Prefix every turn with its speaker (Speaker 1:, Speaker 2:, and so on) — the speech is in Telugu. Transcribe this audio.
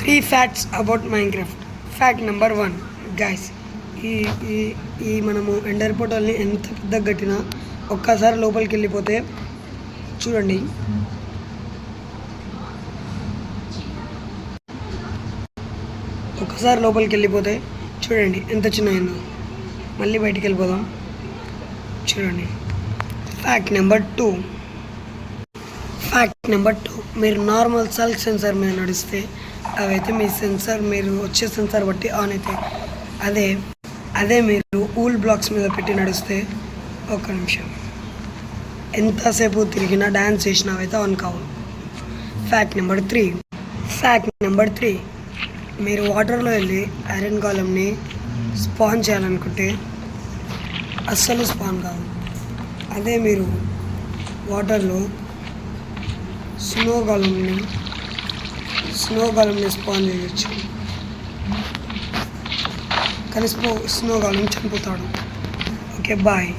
Speaker 1: 3 facts about Minecraft. Fact number 1, guys. ఈ మనము ఎండర్ పోర్టల్ని ఎంత పెద్దగా కట్టినా ఒక్కసారి లోపలికి వెళ్ళిపోతే చూడండి, ఎంత చిన్నయిందో. మళ్ళీ బయటికి వెళ్ళిపోదాం. చూడండి. ఫ్యాక్ట్ నెంబర్ 2, మీరు నార్మల్ సల్క్ సెన్సార్ మీద నడిస్తే అవైతే మీ సెన్సార్, మీరు వచ్చే సెన్సార్ బట్టి ఆన్ అవుతాయి. అదే మీరు ఊల్ బ్లాక్స్ మీద పెట్టి నడిస్తే ఒక్క నిమిషం ఎంతసేపు తిరిగినా డ్యాన్స్ చేసినా అవైతే ఆన్ కావు. ఫ్యాక్ట్ నెంబర్ 3, మీరు వాటర్లో వెళ్ళి ఐరన్ కాలంని స్పాన్ చేయాలనుకుంటే అస్సలు స్పాన్ కాదు. అదే మీరు వాటర్లో స్నో గాలంని స్పాన్ చేయొచ్చు, కానీ స్నో గాలం చనిపోతాడు. Okay, bye.